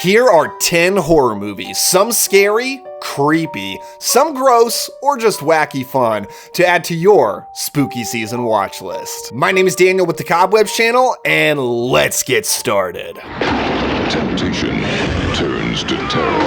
Here are 10 horror movies, some scary, creepy, some gross, or just wacky fun, to add to your spooky season watch list. My name is Daniel with the Cobwebs channel, and let's get started. Temptation turns to terror.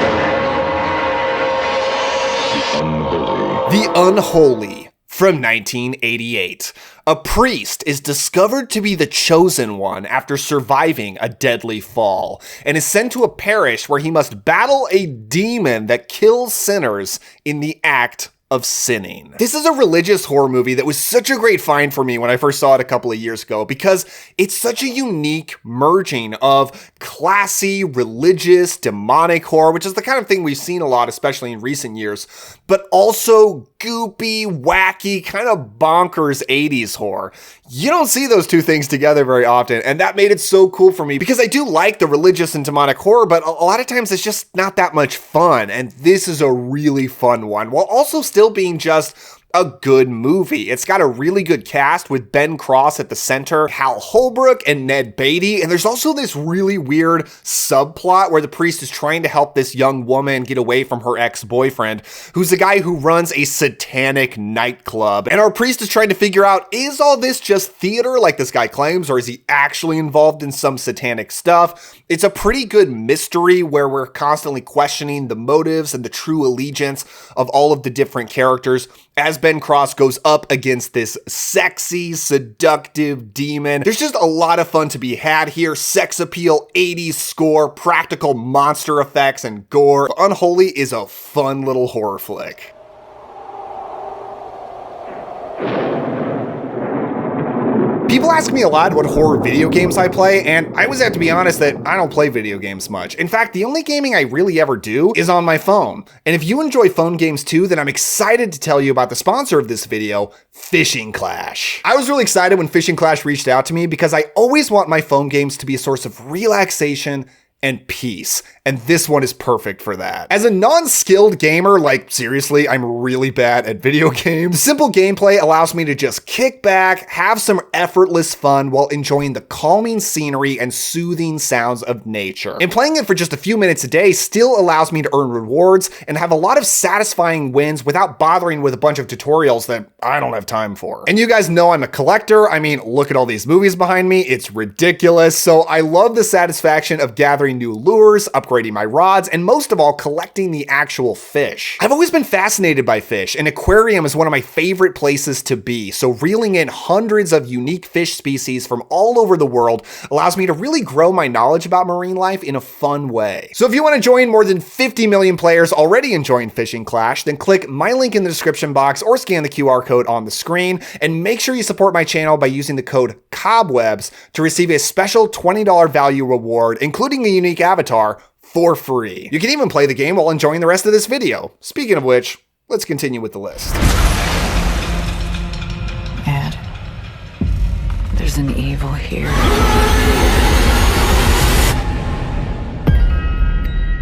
The Unholy. The Unholy. From 1988. A priest is discovered to be the chosen one after surviving a deadly fall, and is sent to a parish where he must battle a demon that kills sinners in the act of sinning. This is a religious horror movie that was such a great find for me when I first saw it a couple of years ago, because it's such a unique merging of classy, religious, demonic horror, which is the kind of thing we've seen a lot, especially in recent years, but also goopy, wacky, kind of bonkers 80s horror. You don't see those two things together very often, and that made it so cool for me, because I do like the religious and demonic horror, but a lot of times it's just not that much fun, and this is a really fun one, while also still being just a good movie. It's got a really good cast with Ben Cross at the center, Hal Holbrook and Ned Beatty, and there's also this really weird subplot where the priest is trying to help this young woman get away from her ex-boyfriend, who's the guy who runs a satanic nightclub. And our priest is trying to figure out, is all this just theater like this guy claims, or is he actually involved in some satanic stuff? It's a pretty good mystery where we're constantly questioning the motives and the true allegiance of all of the different characters as Ben Cross goes up against this sexy, seductive demon. There's just a lot of fun to be had here. Sex appeal, 80s score, practical monster effects, and gore. Unholy is a fun little horror flick. People ask me a lot what horror video games I play, and I always have to be honest that I don't play video games much. In fact, the only gaming I really ever do is on my phone. And if you enjoy phone games too, then I'm excited to tell you about the sponsor of this video, Fishing Clash. I was really excited when Fishing Clash reached out to me because I always want my phone games to be a source of relaxation and peace, and this one is perfect for that. As a non-skilled gamer, like seriously, I'm really bad at video games, simple gameplay allows me to just kick back, have some effortless fun while enjoying the calming scenery and soothing sounds of nature. And playing it for just a few minutes a day still allows me to earn rewards and have a lot of satisfying wins without bothering with a bunch of tutorials that I don't have time for. And you guys know I'm a collector. I mean, look at all these movies behind me. It's ridiculous. So I love the satisfaction of gathering new lures, upgrading my rods, and most of all, collecting the actual fish. I've always been fascinated by fish. An aquarium is one of my favorite places to be, so reeling in hundreds of unique fish species from all over the world allows me to really grow my knowledge about marine life in a fun way. So if you want to join more than 50 million players already enjoying Fishing Clash, then click my link in the description box or scan the QR code on the screen, and make sure you support my channel by using the code COBWEBS to receive a special $20 value reward, including a unique avatar, for free. You can even play the game while enjoying the rest of this video. Speaking of which, let's continue with the list. Ed, there's an evil here.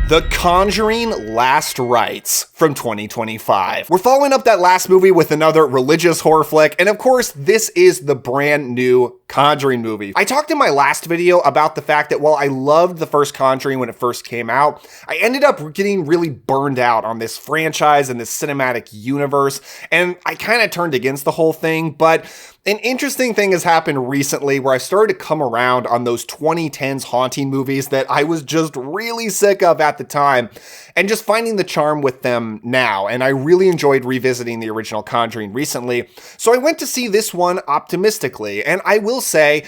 The Conjuring Last Rites from 2025. We're following up that last movie with another religious horror flick, and of course, this is the brand new Conjuring movie. I talked in my last video about the fact that while I loved the first Conjuring when it first came out, I ended up getting really burned out on this franchise and this cinematic universe, and I kind of turned against the whole thing, but an interesting thing has happened recently where I started to come around on those 2010s haunting movies that I was just really sick of at the time, and just finding the charm with them now. And I really enjoyed revisiting the original Conjuring recently, so I went to see this one optimistically, and I will say,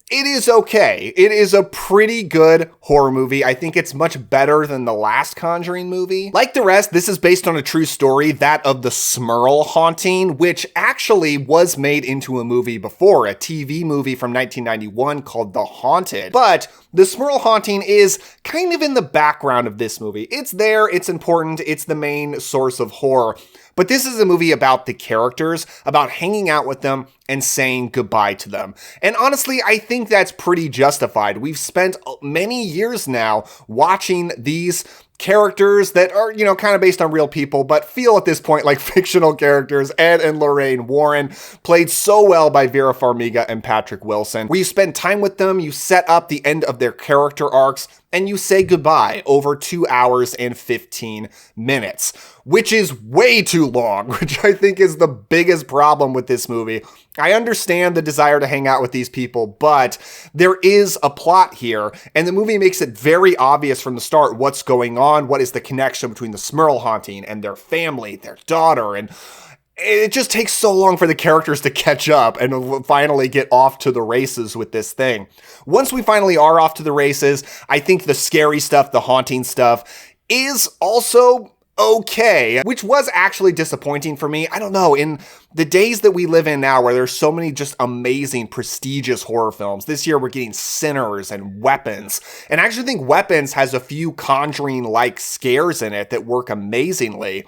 it is okay. It is a pretty good horror movie. I think it's much better than the last Conjuring movie. Like the rest, this is based on a true story, that of the Smurl haunting, which actually was made into a movie before, a TV movie from 1991 called The Haunted. But the Smurl haunting is kind of in the background of this movie. It's there, it's important, it's the main source of horror. But this is a movie about the characters, about hanging out with them and saying goodbye to them. And honestly, I think that's pretty justified. We've spent many years now watching these characters that are, kind of based on real people, but feel at this point like fictional characters. Ed and Lorraine Warren, played so well by Vera Farmiga and Patrick Wilson, where you spend time with them, you set up the end of their character arcs, and you say goodbye over 2 hours and 15 minutes, which is way too long, which I think is the biggest problem with this movie. I understand the desire to hang out with these people, but there is a plot here, and the movie makes it very obvious from the start what's going on, what is the connection between the Smurl haunting and their family, their daughter, and it just takes so long for the characters to catch up and finally get off to the races with this thing. Once we finally are off to the races, I think the scary stuff, the haunting stuff, is also okay, which was actually disappointing for me. I don't know, in the days that we live in now where there's so many just amazing, prestigious horror films, this year we're getting Sinners and Weapons, and I actually think Weapons has a few Conjuring-like scares in it that work amazingly.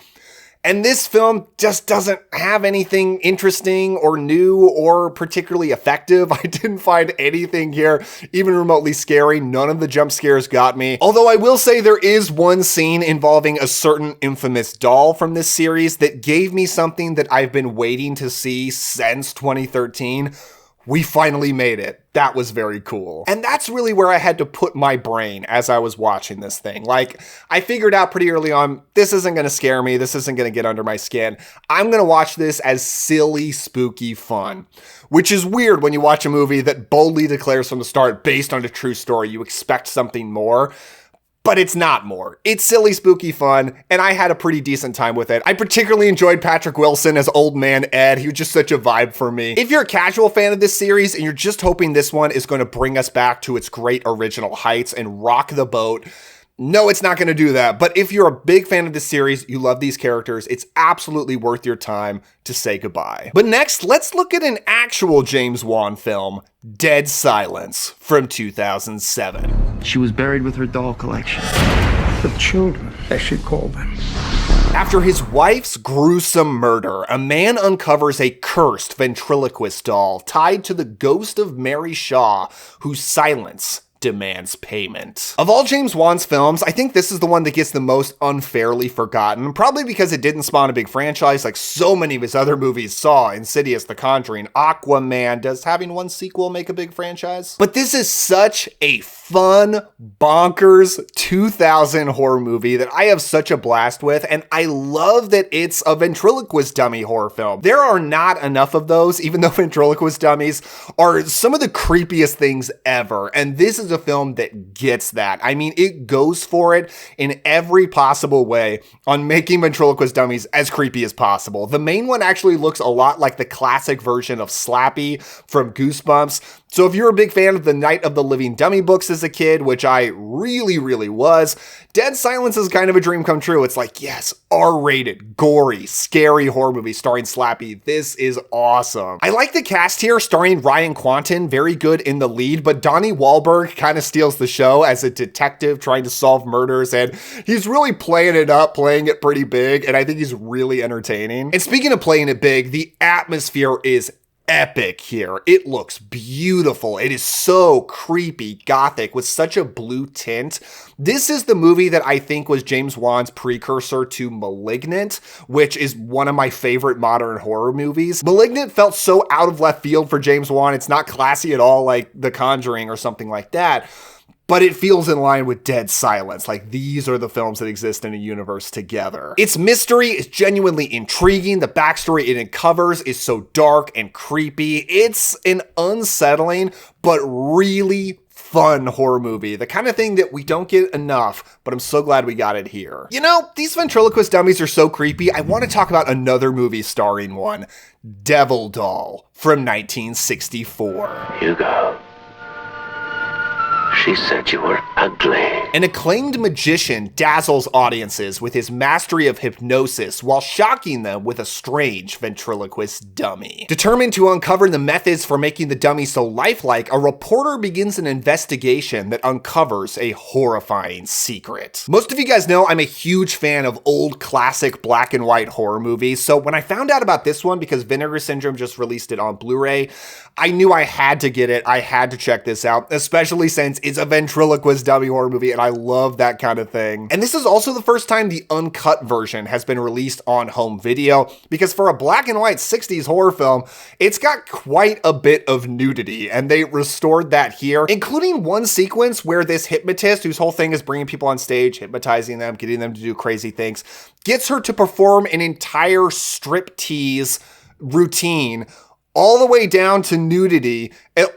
And this film just doesn't have anything interesting or new or particularly effective. I didn't find anything here even remotely scary. None of the jump scares got me. Although I will say there is one scene involving a certain infamous doll from this series that gave me something that I've been waiting to see since 2013. We finally made it. That was very cool. And that's really where I had to put my brain as I was watching this thing. Like, I figured out pretty early on, this isn't gonna scare me, this isn't gonna get under my skin. I'm gonna watch this as silly, spooky fun. Which is weird when you watch a movie that boldly declares from the start, based on a true story, you expect something more. But it's not more. It's silly, spooky fun, and I had a pretty decent time with it. I particularly enjoyed Patrick Wilson as Old Man Ed. He was just such a vibe for me. If you're a casual fan of this series and you're just hoping this one is going to bring us back to its great original heights and rock the boat, no, it's not going to do that. But if you're a big fan of this series, you love these characters, it's absolutely worth your time to say goodbye. But next, let's look at an actual James Wan film, Dead Silence, from 2007. She was buried with her doll collection. The children, as she called them. After his wife's gruesome murder, a man uncovers a cursed ventriloquist doll tied to the ghost of Mary Shaw, whose silence demands payment. Of all James Wan's films, I think this is the one that gets the most unfairly forgotten, probably because it didn't spawn a big franchise like so many of his other movies saw, Insidious, The Conjuring, Aquaman. Does having one sequel make a big franchise? But this is such a fun, bonkers 2000 horror movie that I have such a blast with, and I love that it's a ventriloquist dummy horror film. There are not enough of those, even though ventriloquist dummies are some of the creepiest things ever, and this is a film that gets that. I mean, it goes for it in every possible way on making ventriloquist dummies as creepy as possible. The main one actually looks a lot like the classic version of Slappy from Goosebumps. So if you're a big fan of the Night of the Living Dummy books as a kid, which I really, really was, Dead Silence is kind of a dream come true. It's like, yes, R-rated, gory, scary horror movie starring Slappy. This is awesome. I like the cast here starring Ryan Quanten, very good in the lead, but Donnie Wahlberg kind of steals the show as a detective trying to solve murders, and he's really playing it up, playing it pretty big, and I think he's really entertaining. And speaking of playing it big, the atmosphere is epic here. It looks beautiful. It is so creepy, gothic, with such a blue tint. This is the movie that I think was James Wan's precursor to Malignant, which is one of my favorite modern horror movies. Malignant felt so out of left field for James Wan. It's not classy at all like The Conjuring or something like that. But it feels in line with Dead Silence. Like, these are the films that exist in a universe together. Its mystery is genuinely intriguing. The backstory it uncovers is so dark and creepy. It's an unsettling, but really fun horror movie. The kind of thing that we don't get enough, but I'm so glad we got it here. You know, these ventriloquist dummies are so creepy. I want to talk about another movie starring one, Devil Doll, from 1964. Hugo. She said you were ugly. An acclaimed magician dazzles audiences with his mastery of hypnosis while shocking them with a strange ventriloquist dummy. Determined to uncover the methods for making the dummy so lifelike, a reporter begins an investigation that uncovers a horrifying secret. Most of you guys know I'm a huge fan of old classic black and white horror movies, so when I found out about this one, because Vinegar Syndrome just released it on Blu-ray, I knew I had to get it. I had to check this out, especially since it's is a ventriloquist dummy horror movie, and I love that kind of thing. And this is also the first time the uncut version has been released on home video, because for a black and white 60s horror film, it's got quite a bit of nudity, and they restored that here, including one sequence where this hypnotist, whose whole thing is bringing people on stage, hypnotizing them, getting them to do crazy things, gets her to perform an entire striptease routine all the way down to nudity,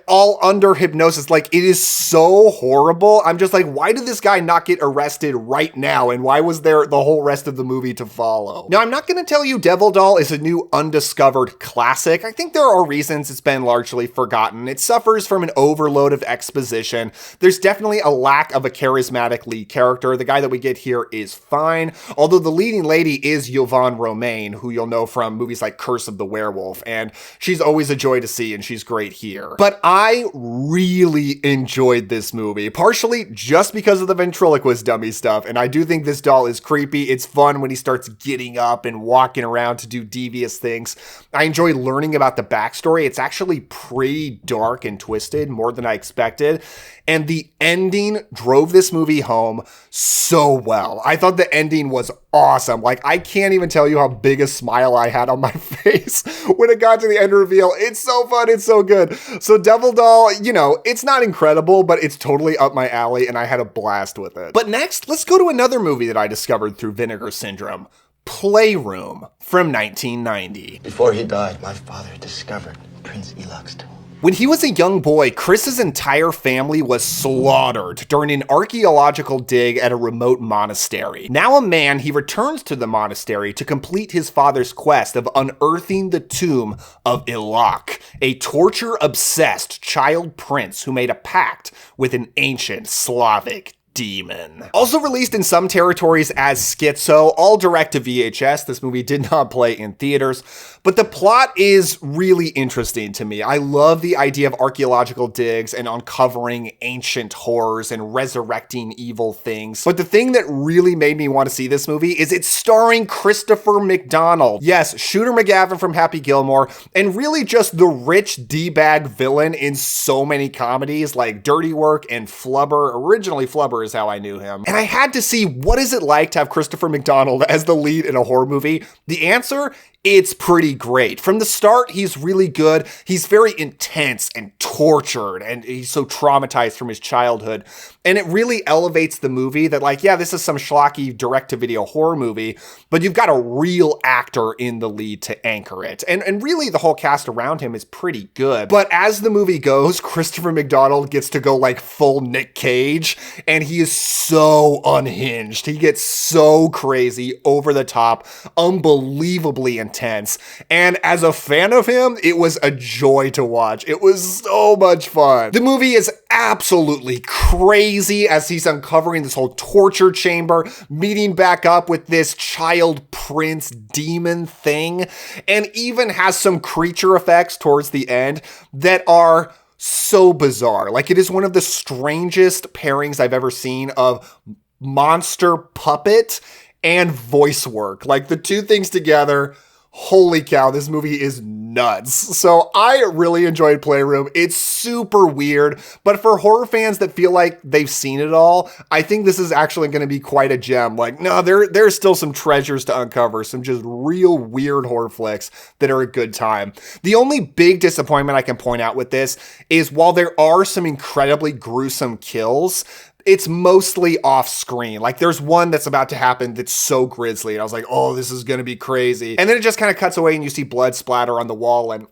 all under hypnosis. Like, it is so horrible. I'm just like, why did this guy not get arrested right now? And why was there the whole rest of the movie to follow? Now, I'm not going to tell you Devil Doll is a new undiscovered classic. I think there are reasons it's been largely forgotten. It suffers from an overload of exposition. There's definitely a lack of a charismatic lead character. The guy that we get here is fine, although the leading lady is Yvonne Romaine, who you'll know from movies like Curse of the Werewolf, and she's always a joy to see, and she's great here. But I really enjoyed this movie, partially just because of the ventriloquist dummy stuff, and I do think this doll is creepy. It's fun when he starts getting up and walking around to do devious things. I enjoy learning about the backstory. It's actually pretty dark and twisted, more than I expected, and the ending drove this movie home so well. I thought the ending was awesome. Like, I can't even tell you how big a smile I had on my face when it got to the end reveal. It's so fun. It's so good. So Devil Doll, you know, it's not incredible, but it's totally up my alley, and I had a blast with it. But next, let's go to another movie that I discovered through Vinegar Syndrome, Playroom from 1990. Before he died, my father discovered Prince Elok's tomb. When he was a young boy, Chris's entire family was slaughtered during an archaeological dig at a remote monastery. Now a man, he returns to the monastery to complete his father's quest of unearthing the tomb of Elok, a torture-obsessed child prince who made a pact with an ancient Slavic demon. Also released in some territories as Schizo, all direct to VHS. This movie did not play in theaters, but the plot is really interesting to me. I love the idea of archaeological digs and uncovering ancient horrors and resurrecting evil things. But the thing that really made me want to see this movie is it's starring Christopher McDonald. Yes, Shooter McGavin from Happy Gilmore, and really just the rich D-bag villain in so many comedies like Dirty Work and Flubber. Originally Flubber is how I knew him. And I had to see, what is it like to have Christopher McDonald as the lead in a horror movie? The answer, it's pretty great. From the start, he's really good. He's very intense and tortured, and he's so traumatized from his childhood. And it really elevates the movie that, like, yeah, this is some schlocky direct-to-video horror movie, but you've got a real actor in the lead to anchor it. And really, the whole cast around him is pretty good. But as the movie goes, Christopher McDonald gets to go, like, full Nick Cage, and he is so unhinged. He gets so crazy, over the top, unbelievably intense. And as a fan of him, it was a joy to watch. It was so much fun. The movie is absolutely crazy as he's uncovering this whole torture chamber, meeting back up with this child prince demon thing, and even has some creature effects towards the end that are so bizarre. Like, it is one of the strangest pairings I've ever seen of monster puppet and voice work. Like, the two things together, holy cow, this movie is nuts. So I really enjoyed Playroom. It's super weird, but for horror fans that feel like they've seen it all, I think this is actually going to be quite a gem. Like, no, there's still some treasures to uncover, some just real weird horror flicks that are a good time. The only big disappointment I can point out with this is, while there are some incredibly gruesome kills, it's mostly off screen. Like, there's one that's about to happen that's so grisly, and I was like, oh, this is gonna be crazy. And then it just kind of cuts away and you see blood splatter on the wall, and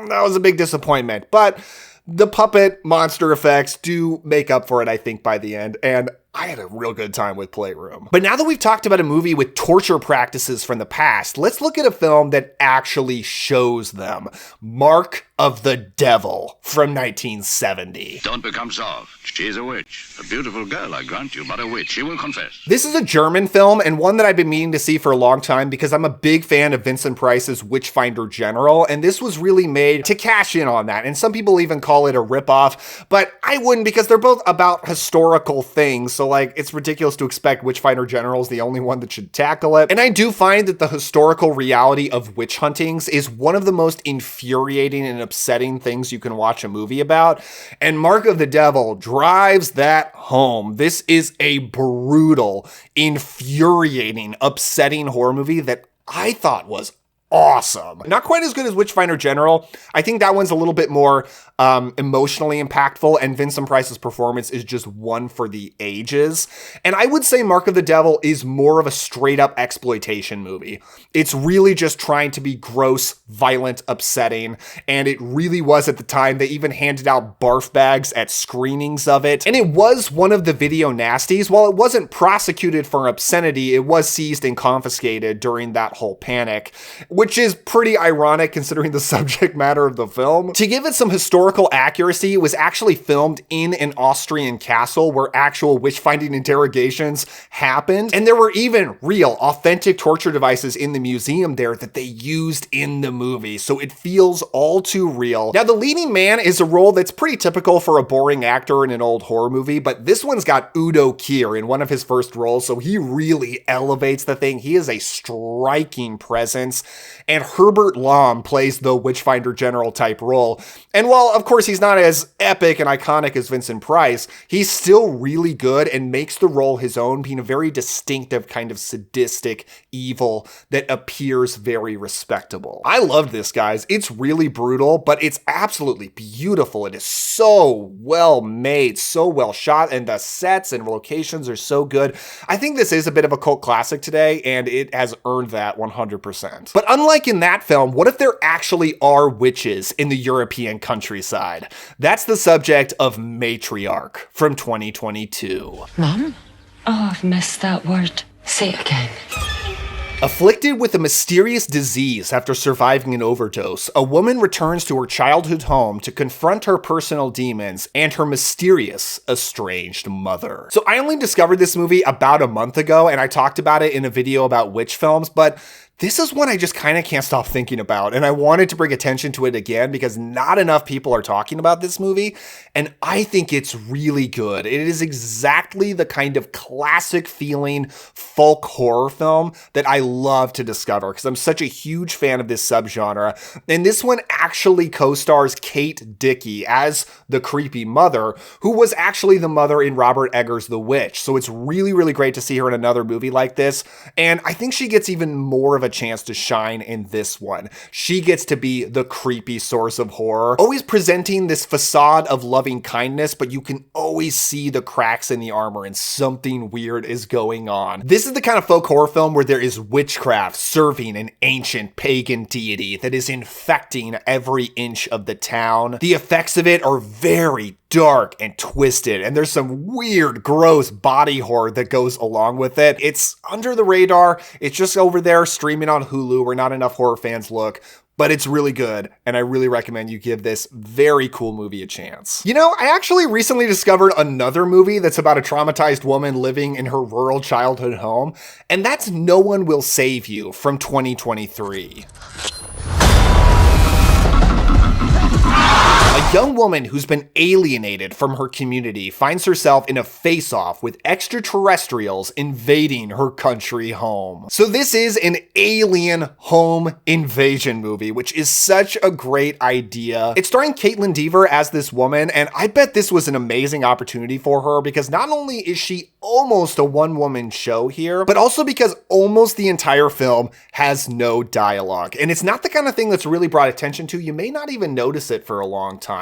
that was a big disappointment. But the puppet monster effects do make up for it, I think, by the end. And I had a real good time with Playroom. But now that we've talked about a movie with torture practices from the past, let's look at a film that actually shows them. Mark of the Devil from 1970. Don't become soft. She's a witch. A beautiful girl, I grant you, but a witch. She will confess. This is a German film, and one that I've been meaning to see for a long time because I'm a big fan of Vincent Price's Witchfinder General, and this was really made to cash in on that. And some people even call it a ripoff, but I wouldn't, because they're both about historical things. So, so like it's ridiculous to expect Witchfinder General is the only one that should tackle it. And I do find that the historical reality of witch huntings is one of the most infuriating and upsetting things you can watch a movie about, and Mark of the Devil drives that home. This is a brutal, infuriating, upsetting horror movie that I thought was awesome. Not quite as good as Witchfinder General. I think that one's a little bit more emotionally impactful, and Vincent Price's performance is just one for the ages. And I would say Mark of the Devil is more of a straight up exploitation movie. It's really just trying to be gross, violent, upsetting, and it really was at the time. They even handed out barf bags at screenings of it. And it was one of the video nasties. While it wasn't prosecuted for obscenity, it was seized and confiscated during that whole panic, which is pretty ironic considering the subject matter of the film. To give it some historical accuracy, it was actually filmed in an Austrian castle where actual witch-finding interrogations happened. And there were even real, authentic torture devices in the museum there that they used in the movie. So it feels all too real. Now, the leading man is a role that's pretty typical for a boring actor in an old horror movie, but this one's got Udo Kier in one of his first roles, so he really elevates the thing. He is a striking presence. And Herbert Lom plays the Witchfinder General type role. And while, of course, he's not as epic and iconic as Vincent Price, he's still really good and makes the role his own, being a very distinctive kind of sadistic evil that appears very respectable. I loved this, guys. It's really brutal, but it's absolutely beautiful. It is so well made, so well shot, and the sets and locations are so good. I think this is a bit of a cult classic today, and it has earned that 100%. But unlike in that film, what if there actually are witches in the European countryside? That's the subject of Matriarch from 2022. Mom? Oh, I've missed that word. Say it again. Afflicted with a mysterious disease after surviving an overdose, a woman returns to her childhood home to confront her personal demons and her mysterious, estranged mother. So I only discovered this movie about a month ago, and I talked about it in a video about witch films, but this is one I just kind of can't stop thinking about, and I wanted to bring attention to it again because not enough people are talking about this movie, and I think it's really good. It is exactly the kind of classic feeling folk horror film that I love to discover because I'm such a huge fan of this subgenre, and this one actually co-stars Kate Dickie as the creepy mother, who was actually the mother in Robert Eggers' The Witch, so it's really, really great to see her in another movie like this, and I think she gets even more of a chance to shine in this one. She gets to be the creepy source of horror, always presenting this facade of loving kindness, but you can always see the cracks in the armor and something weird is going on. This is the kind of folk horror film where there is witchcraft serving an ancient pagan deity that is infecting every inch of the town. The effects of it are very dark and twisted, and there's some weird, gross body horror that goes along with it. It's under the radar. It's just over there streaming on Hulu where not enough horror fans look, but it's really good, and I really recommend you give this very cool movie a chance. You know, I actually recently discovered another movie that's about a traumatized woman living in her rural childhood home, and that's No One Will Save You from 2023. A young woman who's been alienated from her community finds herself in a face-off with extraterrestrials invading her country home. So this is an alien home invasion movie, which is such a great idea. It's starring Caitlin Dever as this woman, and I bet this was an amazing opportunity for her because not only is she almost a one-woman show here, but also because almost the entire film has no dialogue. And it's not the kind of thing that's really brought attention to. You may not even notice it for a long time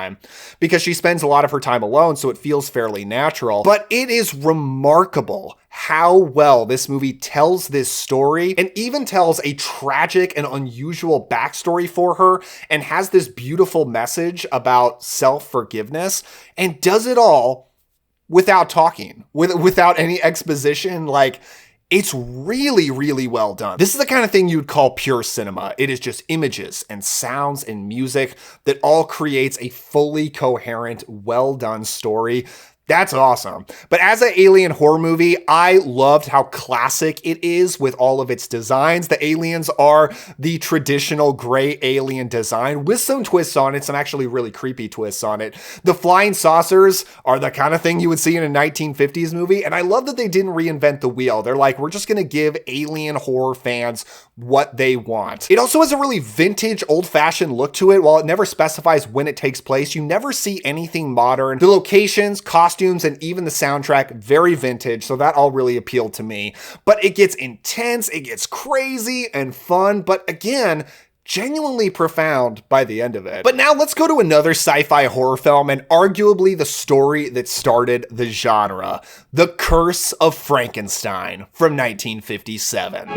because she spends a lot of her time alone, so it feels fairly natural. But it is remarkable how well this movie tells this story and even tells a tragic and unusual backstory for her and has this beautiful message about self-forgiveness and does it all without talking, without any exposition. Like, it's really, really well done. This is the kind of thing you'd call pure cinema. It is just images and sounds and music that all creates a fully coherent, well-done story That's awesome. But as an alien horror movie, I loved how classic it is with all of its designs. The aliens are the traditional gray alien design with some twists on it, some actually really creepy twists on it. The flying saucers are the kind of thing you would see in a 1950s movie, and I love that they didn't reinvent the wheel. They're like, we're just going to give alien horror fans what they want. It also has a really vintage, old-fashioned look to it. While it never specifies when it takes place, you never see anything modern. The locations, costumes, and even the soundtrack, very vintage, so that all really appealed to me. But it gets intense, it gets crazy and fun, but again, genuinely profound by the end of it. But now let's go to another sci-fi horror film and arguably the story that started the genre, The Curse of Frankenstein from 1957.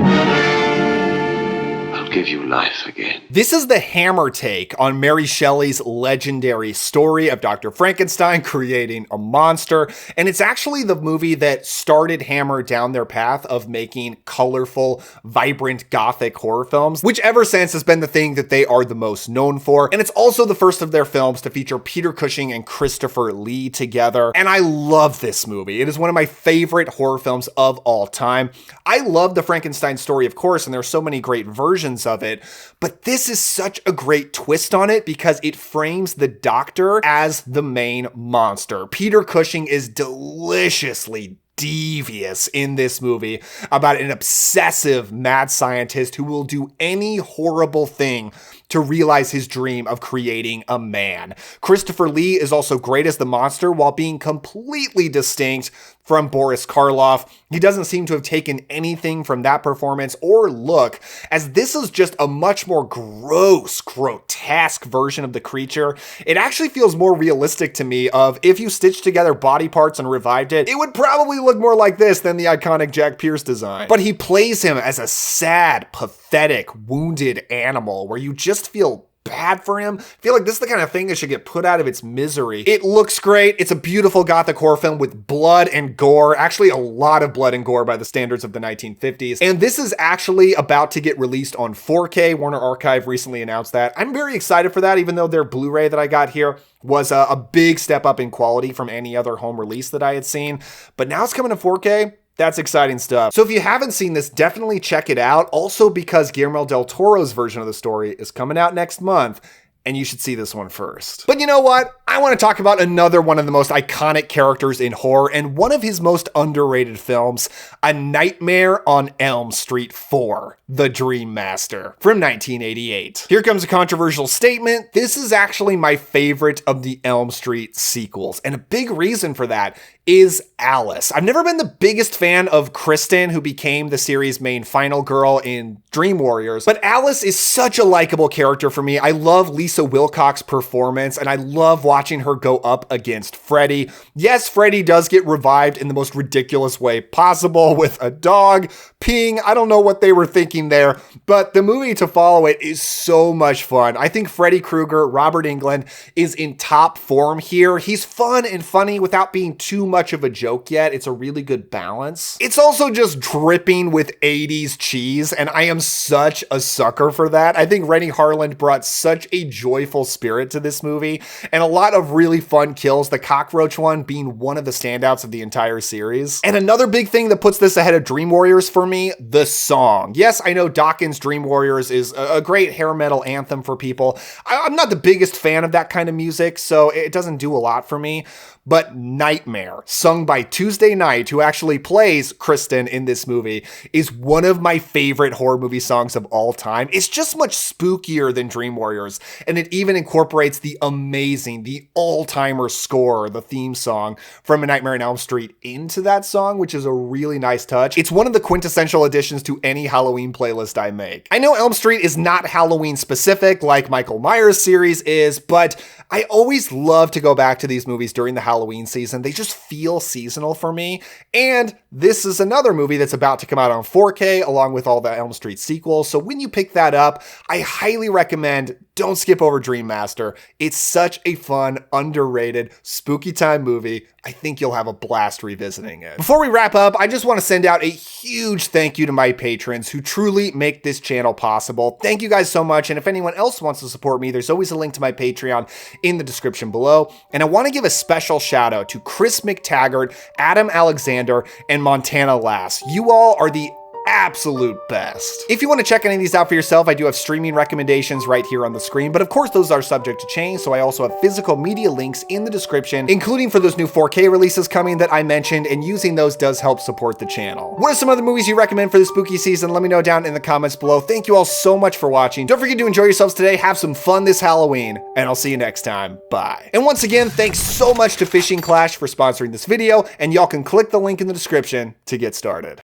I'll give you life again. This is the Hammer take on Mary Shelley's legendary story of Dr. Frankenstein creating a monster, and it's actually the movie that started Hammer down their path of making colorful, vibrant gothic horror films, which ever since has been the thing that they are the most known for, and it's also the first of their films to feature Peter Cushing and Christopher Lee together, and I love this movie. It is one of my favorite horror films of all time. I love the Frankenstein story, of course, and there's so many great versions of it, but this is such a great twist on it because it frames the doctor as the main monster. Peter Cushing is deliciously devious in this movie about an obsessive mad scientist who will do any horrible thing to realize his dream of creating a man. Christopher Lee is also great as the monster while being completely distinct from Boris Karloff. He doesn't seem to have taken anything from that performance or look, as this is just a much more gross, grotesque version of the creature. It actually feels more realistic to me of if you stitched together body parts and revived it, it would probably look more like this than the iconic Jack Pierce design. But he plays him as a sad, pathetic, wounded animal where you just feel bad for him. I feel like this is the kind of thing that should get put out of its misery. It looks great. It's a beautiful gothic horror film with blood and gore, actually a lot of blood and gore by the standards of the 1950s. And this is actually about to get released on 4K. Warner Archive recently announced that. I'm very excited for that, even though their Blu-ray that I got here was a big step up in quality from any other home release that I had seen. But now it's coming to 4K. That's exciting stuff. So if you haven't seen this, definitely check it out. Also because Guillermo del Toro's version of the story is coming out next month, and you should see this one first. But you know what? I want to talk about another one of the most iconic characters in horror and one of his most underrated films, A Nightmare on Elm Street 4, The Dream Master from 1988. Here comes a controversial statement. This is actually my favorite of the Elm Street sequels, and a big reason for that is Alice. I've never been the biggest fan of Kristen, who became the series' main final girl in Dream Warriors, but Alice is such a likable character for me. I love Lisa Wilcox's performance, and I love watching her go up against Freddy. Yes, Freddy does get revived in the most ridiculous way possible with a dog peeing. I don't know what they were thinking there, but the movie to follow it is so much fun. I think Freddy Krueger, Robert Englund, is in top form here. He's fun and funny without being too much of a joke yet. It's a really good balance. It's also just dripping with 80s cheese, and I am such a sucker for that. I think Rennie Harland brought such a joyful spirit to this movie, and a lot of really fun kills, the cockroach one being one of the standouts of the entire series. And another big thing that puts this ahead of Dream Warriors for me, the song. Yes, I know Dawkins' Dream Warriors is a great hair metal anthem for people. I'm not the biggest fan of that kind of music, so it doesn't do a lot for me. But Nightmare, sung by Tuesday Knight, who actually plays Kristen in this movie, is one of my favorite horror movie songs of all time. It's just much spookier than Dream Warriors, and it even incorporates the amazing, the all-timer score, the theme song from A Nightmare on Elm Street into that song, which is a really nice touch. It's one of the quintessential additions to any Halloween playlist I make. I know Elm Street is not Halloween specific like Michael Myers series is, but I always love to go back to these movies during the Halloween season. They just feel seasonal for me. And this is another movie that's about to come out on 4K along with all the Elm Street sequels. So when you pick that up, I highly recommend don't skip over Dream Master. It's such a fun, underrated, spooky time movie. I think you'll have a blast revisiting it. Before we wrap up, I just want to send out a huge thank you to my patrons who truly make this channel possible. Thank you guys so much. And if anyone else wants to support me, there's always a link to my Patreon in the description below. And I want to give a special shout out to Chris McTaggart, Adam Alexander, and Montana Lass. You all are the absolute best. If you want to check any of these out for yourself, I do have streaming recommendations right here on the screen, but of course those are subject to change, so I also have physical media links in the description, including for those new 4K releases coming that I mentioned, and using those does help support the channel. What are some other movies you recommend for the spooky season? Let me know down in the comments below. Thank you all so much for watching. Don't forget to enjoy yourselves today, have some fun this Halloween, and I'll see you next time. Bye. And once again, thanks so much to Fishing Clash for sponsoring this video, and y'all can click the link in the description to get started.